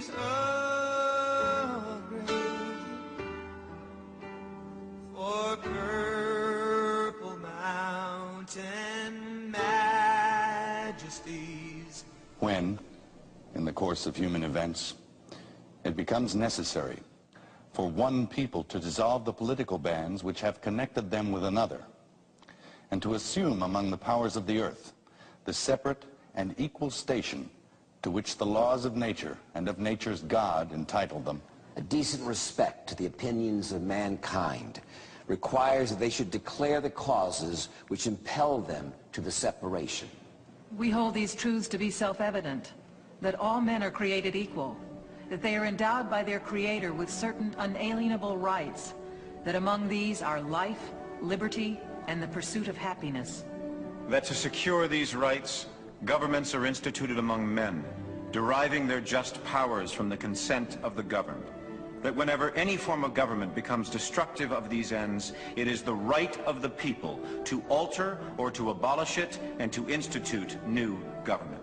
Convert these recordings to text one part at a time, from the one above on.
is a grave for purple mountain majesties. When, in the course of human events, it becomes necessary for one people to dissolve the political bands which have connected them with another, and to assume among the powers of the earth the separate and equal station to which the laws of nature and of nature's God entitle them. A decent respect to the opinions of mankind requires that they should declare the causes which impel them to the separation. We hold these truths to be self-evident, that all men are created equal, that they are endowed by their Creator with certain unalienable rights, that among these are life, liberty, and the pursuit of happiness. That to secure these rights, governments are instituted among men, deriving their just powers from the consent of the governed. That whenever any form of government becomes destructive of these ends, it is the right of the people to alter or to abolish it and to institute new government.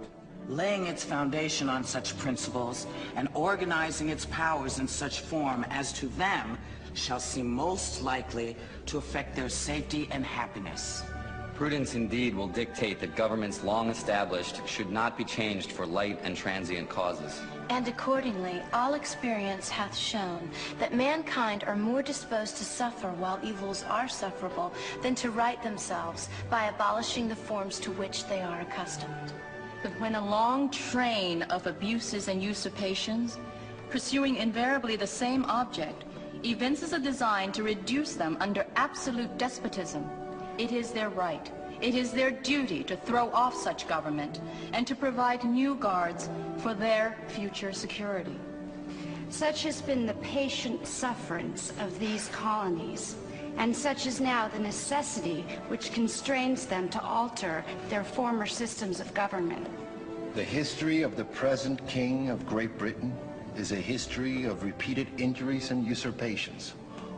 Laying its foundation on such principles and organizing its powers in such form as to them shall seem most likely to affect their safety and happiness. Prudence indeed will dictate that governments long established should not be changed for light and transient causes. And accordingly, all experience hath shown that mankind are more disposed to suffer while evils are sufferable than to right themselves by abolishing the forms to which they are accustomed. But when a long train of abuses and usurpations, pursuing invariably the same object, evinces a design to reduce them under absolute despotism, it is their right, it is their duty to throw off such government and to provide new guards for their future security. Such has been the patient sufferance of these colonies, and such is now the necessity which constrains them to alter their former systems of government. The history of the present King of Great Britain is a history of repeated injuries and usurpations,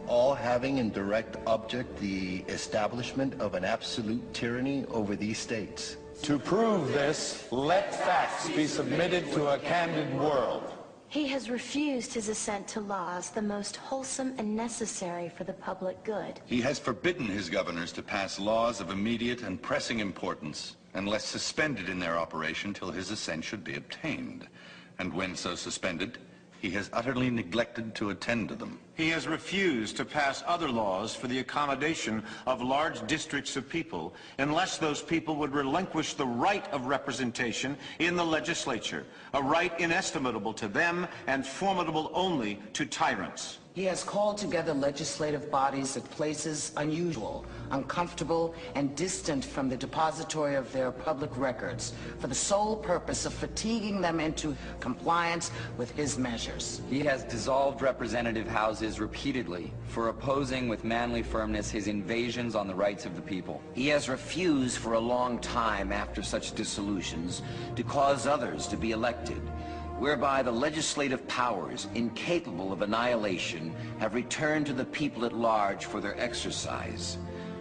all having in direct object the establishment of an absolute tyranny over these states. To prove this, let facts be submitted to a candid world. He has refused his assent to laws the most wholesome and necessary for the public good. He has forbidden his governors to pass laws of immediate and pressing importance unless suspended in their operation till his assent should be obtained. And when so suspended, he has utterly neglected to attend to them. He has refused to pass other laws for the accommodation of large districts of people unless those people would relinquish the right of representation in the legislature, a right inestimable to them and formidable only to tyrants. He has called together legislative bodies at places unusual, uncomfortable, and distant from the depository of their public records for the sole purpose of fatiguing them into compliance with his measures. He has dissolved representative houses repeatedly for opposing with manly firmness his invasions on the rights of the people. He has refused for a long time after such dissolutions to cause others to be elected, whereby the legislative powers, incapable of annihilation, have returned to the people at large for their exercise,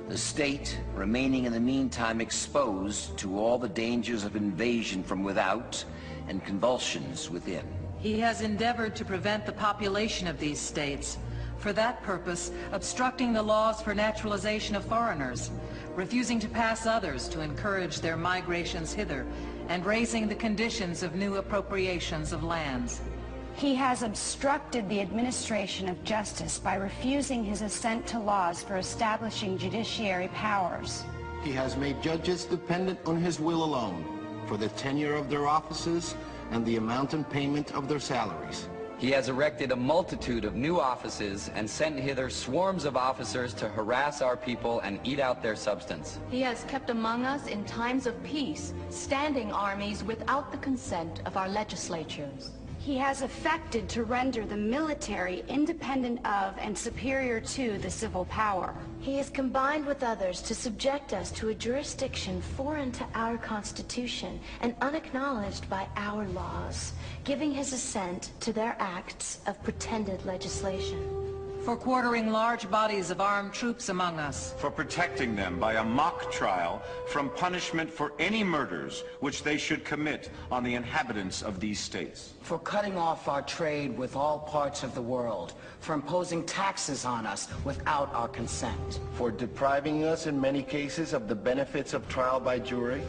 the state remaining in the meantime exposed to all the dangers of invasion from without and convulsions within. He has endeavored to prevent the population of these states, for that purpose obstructing the laws for naturalization of foreigners, refusing to pass others to encourage their migrations hither, and raising the conditions of new appropriations of lands. He has obstructed the administration of justice by refusing his assent to laws for establishing judiciary powers. He has made judges dependent on his will alone for the tenure of their offices and the amount and payment of their salaries. He has erected a multitude of new offices and sent hither swarms of officers to harass our people and eat out their substance. He has kept among us in times of peace standing armies without the consent of our legislatures. He has affected to render the military independent of and superior to the civil power. He has combined with others to subject us to a jurisdiction foreign to our Constitution and unacknowledged by our laws, giving his assent to their acts of pretended legislation. For quartering large bodies of armed troops among us. For protecting them by a mock trial from punishment for any murders which they should commit on the inhabitants of these states. For cutting off our trade with all parts of the world. For imposing taxes on us without our consent. For depriving us in many cases of the benefits of trial by jury.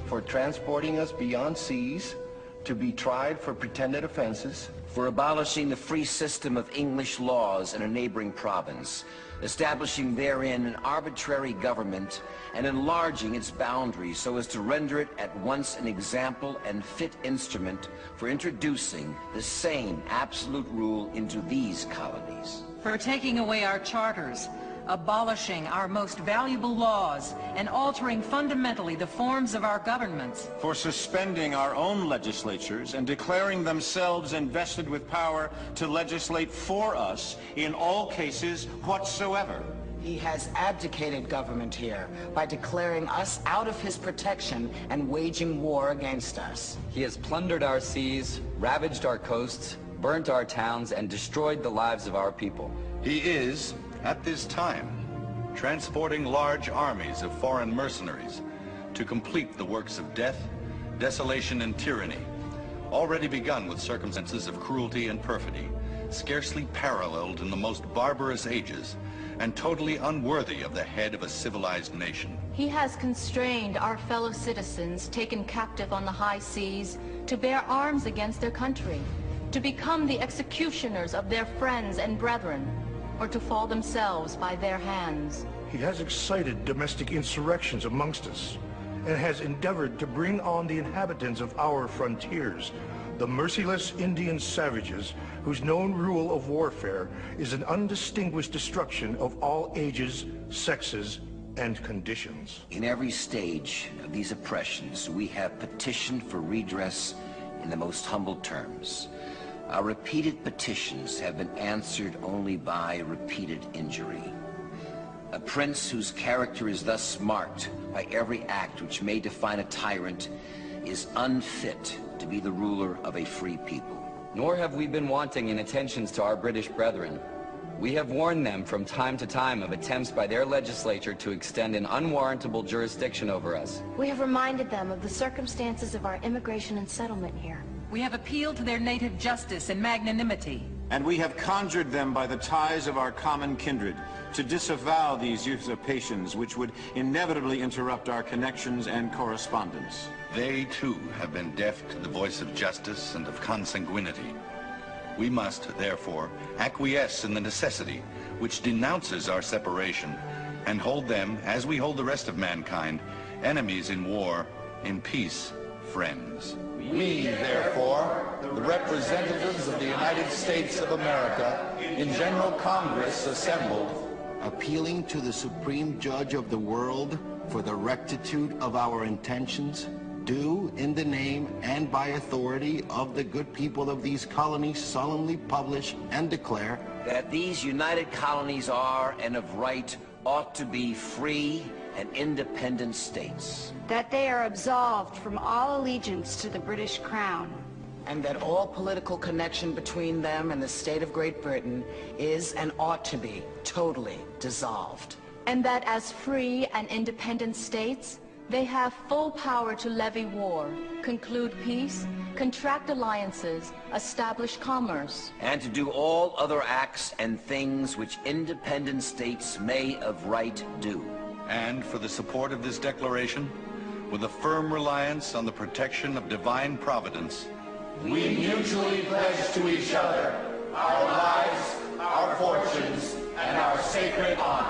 For transporting us beyond seas to be tried for pretended offenses. For abolishing the free system of English laws in a neighboring province, establishing therein an arbitrary government, and enlarging its boundaries so as to render it at once an example and fit instrument for introducing the same absolute rule into these colonies. For taking away our charters, abolishing our most valuable laws, and altering fundamentally the forms of our governments. For suspending our own legislatures and declaring themselves invested with power to legislate for us in all cases whatsoever. He has abdicated government here by declaring us out of his protection and waging war against us. He has plundered our seas, ravaged our coasts, burnt our towns, and destroyed the lives of our people. He is, at this time, transporting large armies of foreign mercenaries to complete the works of death, desolation, and tyranny, already begun with circumstances of cruelty and perfidy, scarcely paralleled in the most barbarous ages, and totally unworthy of the head of a civilized nation. He has constrained our fellow citizens taken captive on the high seas to bear arms against their country, to become the executioners of their friends and brethren, or to fall themselves by their hands. He has excited domestic insurrections amongst us, and has endeavored to bring on the inhabitants of our frontiers, the merciless Indian savages whose known rule of warfare is an undistinguished destruction of all ages, sexes, and conditions. In every stage of these oppressions, we have petitioned for redress in the most humble terms. Our repeated petitions have been answered only by repeated injury. A prince whose character is thus marked by every act which may define a tyrant is unfit to be the ruler of a free people. Nor have we been wanting in attentions to our British brethren. We have warned them from time to time of attempts by their legislature to extend an unwarrantable jurisdiction over us. We have reminded them of the circumstances of our immigration and settlement here. We have appealed to their native justice and magnanimity. And we have conjured them by the ties of our common kindred to disavow these usurpations which would inevitably interrupt our connections and correspondence. They, too, have been deaf to the voice of justice and of consanguinity. We must, therefore, acquiesce in the necessity which denounces our separation and hold them, as we hold the rest of mankind, enemies in war, in peace, friends. We, therefore, the representatives of the United States of America, in General Congress assembled, appealing to the Supreme Judge of the world for the rectitude of our intentions, do, in the name and by authority of the good people of these colonies, solemnly publish and declare that these united colonies are, and of right, ought to be free and independent states. That they are absolved from all allegiance to the British Crown. And that all political connection between them and the state of Great Britain is and ought to be totally dissolved. And that as free and independent states, they have full power to levy war, conclude peace, contract alliances, establish commerce, and to do all other acts and things which independent states may of right do. And for the support of this declaration, with a firm reliance on the protection of divine providence, we mutually pledge to each other our lives, our fortunes, and our sacred honor.